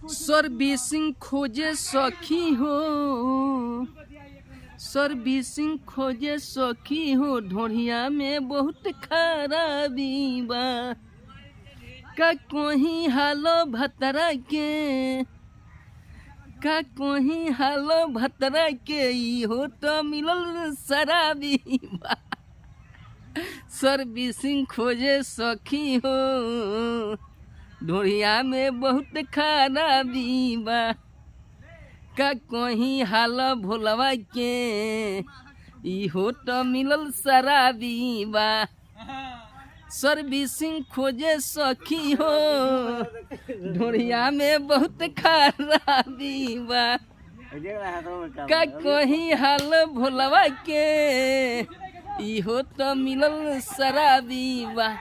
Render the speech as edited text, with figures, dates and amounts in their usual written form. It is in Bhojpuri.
सर्विसिंग खोजे सखी हो, सर्विसिंग खोजे सखी हो, ढोढ़िया में बहुत खराबी बा। का कोही हालो भतरा के, का कोही हालो भतरा के, ई हो तो मिलल शराबी बा। सर्विसिंग खोजे सखी हो, ढोढ़िया में बहुत खराबी बा। का कोही हाल भोलवा के, ई हो तो मिलल शराबी बा। सर्विसिंग खोजे सखी हो, ढोढ़िया में बहुत खराबी बा। का कोही हाल भोलवा के, ई हो तो मिलल शराबी बा।